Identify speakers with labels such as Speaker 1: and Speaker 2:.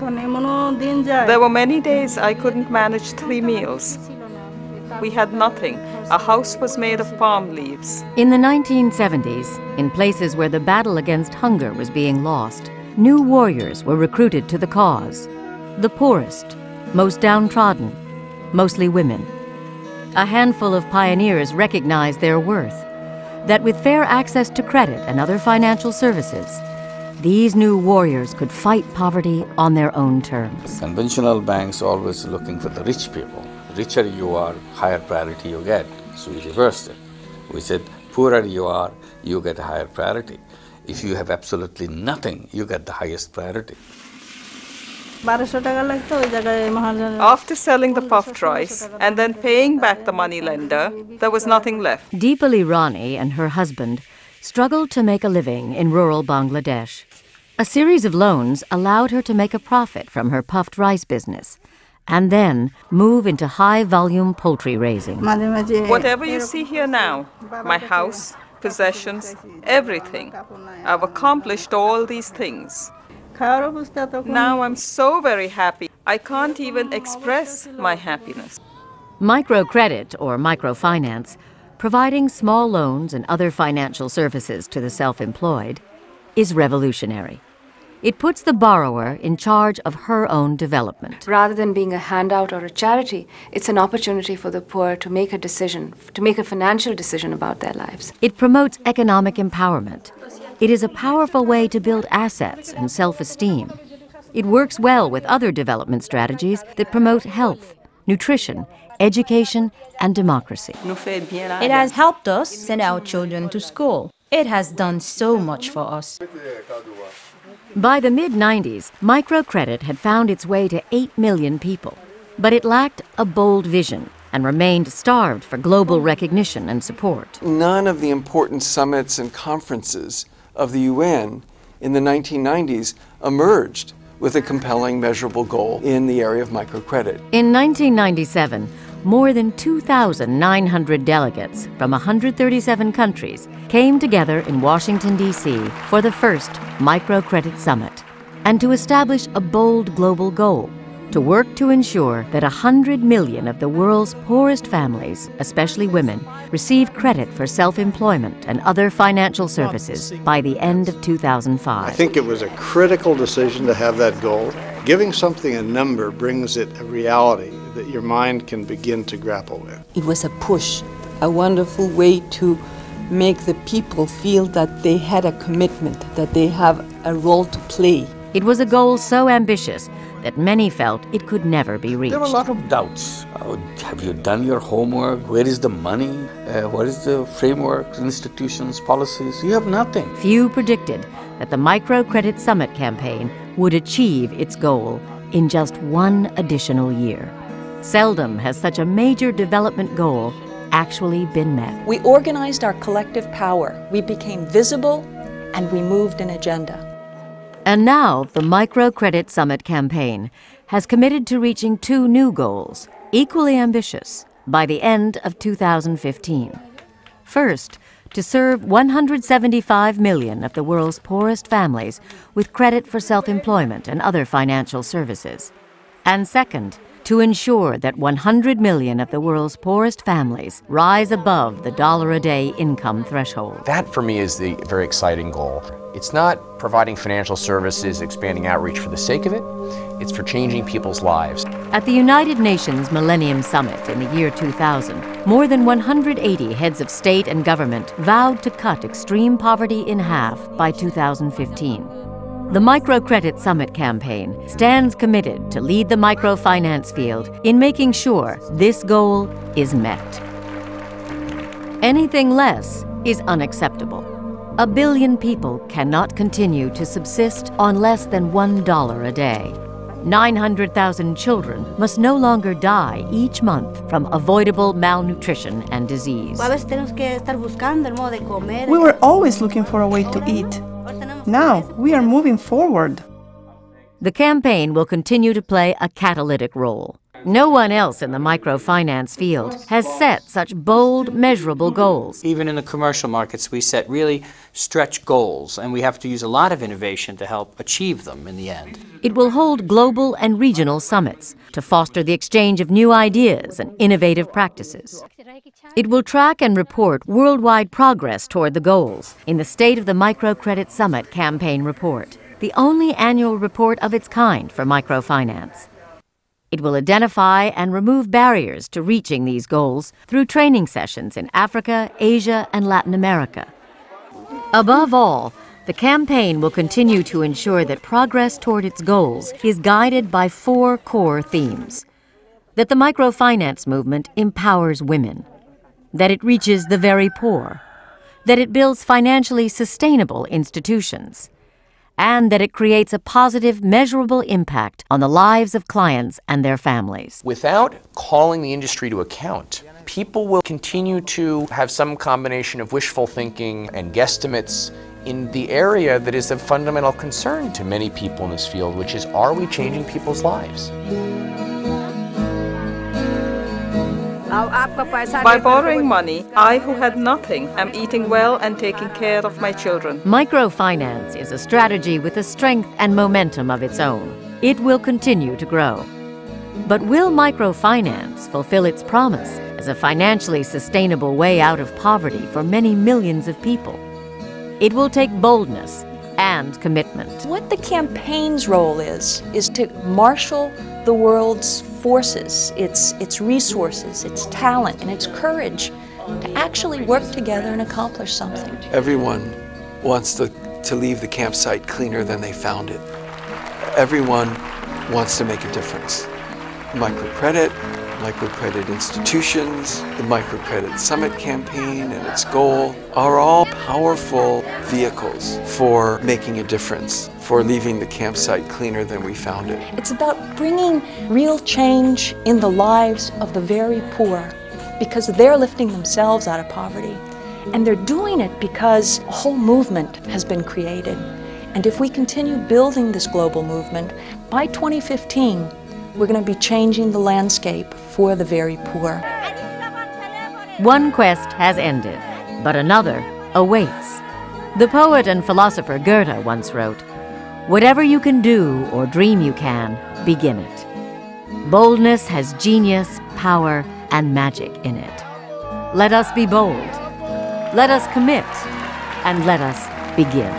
Speaker 1: There were many days I couldn't manage 3 meals. We had nothing. Our house was made of palm leaves.
Speaker 2: In the 1970s, in places where the battle against hunger was being lost, new warriors were recruited to the cause. The poorest, most downtrodden, mostly women. A handful of pioneers recognized their worth, that with fair access to credit and other financial services, these new warriors could fight poverty on their own terms.
Speaker 3: Conventional banks always looking for the rich people. Richer you are, higher priority you get. So we reversed it. We said, poorer you are, you get a higher priority. If you have absolutely nothing, you get the highest priority.
Speaker 1: After selling the puffed rice and then paying back the moneylender, there was nothing left.
Speaker 2: Deepali Rani and her husband struggled to make a living in rural Bangladesh. A series of loans allowed her to make a profit from her puffed rice business and then move into high-volume poultry raising.
Speaker 1: Whatever you see here now, my house, possessions, everything, I've accomplished all these things. Now I'm so very happy, I can't even express my happiness.
Speaker 2: Microcredit, or microfinance, providing small loans and other financial services to the self-employed, is revolutionary. It puts the borrower in charge of her own development.
Speaker 4: Rather than being a handout or a charity, it's an opportunity for the poor to make a decision, to make a financial decision about their lives.
Speaker 2: It promotes economic empowerment. It is a powerful way to build assets and self-esteem. It works well with other development strategies that promote health, nutrition, education, and democracy.
Speaker 5: It has helped us send our children to school. It has done so much for us.
Speaker 2: By the mid-90s, microcredit had found its way to 8 million people, but it lacked a bold vision and remained starved for global recognition and support.
Speaker 6: None of the important summits and conferences of the UN in the 1990s emerged with a compelling, measurable goal in the area of microcredit.
Speaker 2: In 1997, more than 2,900 delegates from 137 countries came together in Washington, D.C. for the first Microcredit Summit, and to establish a bold global goal to work to ensure that 100 million of the world's poorest families, especially women, receive credit for self-employment and other financial services by the end of 2005.
Speaker 7: I think it was a critical decision to have that goal. Giving something a number brings it a reality that your mind can begin to grapple with.
Speaker 8: It was a push, a wonderful way to make the people feel that they had a commitment, that they have a role to play.
Speaker 2: It was a goal so ambitious that many felt it could never be reached.
Speaker 3: There were a lot of doubts. Have you done your homework? Where is the money? What is the framework, institutions, policies? You have nothing.
Speaker 2: Few predicted that the Microcredit Summit Campaign would achieve its goal in just one additional year. Seldom has such a major development goal actually been met.
Speaker 9: We organized our collective power. We became visible, and we moved an agenda.
Speaker 2: And now the Microcredit Summit Campaign has committed to reaching 2 new goals, equally ambitious, by the end of 2015. First, to serve 175 million of the world's poorest families with credit for self-employment and other financial services. And second, to ensure that 100 million of the world's poorest families rise above the $1-a-day income threshold.
Speaker 10: That, for me, is the very exciting goal. It's not providing financial services, expanding outreach for the sake of it. It's for changing people's lives.
Speaker 2: At the United Nations Millennium Summit in the year 2000, more than 180 heads of state and government vowed to cut extreme poverty in half by 2015. The Microcredit Summit Campaign stands committed to lead the microfinance field in making sure this goal is met. Anything less is unacceptable. 1 billion people cannot continue to subsist on less than $1 a day. 900,000 children must no longer die each month from avoidable malnutrition and disease.
Speaker 11: We were always looking for a way to eat. Now we are moving forward.
Speaker 2: The campaign will continue to play a catalytic role. No one else in the microfinance field has set such bold, measurable goals.
Speaker 12: Even in the commercial markets, we set really stretch goals, and we have to use a lot of innovation to help achieve them in the end.
Speaker 2: It will hold global and regional summits to foster the exchange of new ideas and innovative practices. It will track and report worldwide progress toward the goals in the State of the Microcredit Summit Campaign report, the only annual report of its kind for microfinance. It will identify and remove barriers to reaching these goals through training sessions in Africa, Asia, and Latin America. Above all, the campaign will continue to ensure that progress toward its goals is guided by 4 core themes: that the microfinance movement empowers women, that it reaches the very poor, that it builds financially sustainable institutions, and that it creates a positive, measurable impact on the lives of clients and their families.
Speaker 10: Without calling the industry to account, people will continue to have some combination of wishful thinking and guesstimates in the area that is of fundamental concern to many people in this field, which is, are we changing people's lives?
Speaker 1: By borrowing money, I, who had nothing, am eating well and taking care of my children.
Speaker 2: Microfinance is a strategy with a strength and momentum of its own. It will continue to grow. But will microfinance fulfill its promise as a financially sustainable way out of poverty for many millions of people? It will take boldness and commitment.
Speaker 9: What the campaign's role is to marshal the world's forces, its resources, its talent, and its courage to actually work together and accomplish something.
Speaker 6: Everyone wants to leave the campsite cleaner than they found it. Everyone wants to make a difference. Microcredit institutions, the Microcredit Summit Campaign and its goal are all powerful vehicles for making a difference, for leaving the campsite cleaner than we found it.
Speaker 9: It's about bringing real change in the lives of the very poor, because they're lifting themselves out of poverty. And they're doing it because a whole movement has been created. And if we continue building this global movement, by 2015, we're going to be changing the landscape for the very poor.
Speaker 2: One quest has ended, but another awaits. The poet and philosopher Goethe once wrote, "Whatever you can do or dream you can, begin it." Boldness has genius, power, and magic in it. Let us be bold. Let us commit. And let us begin.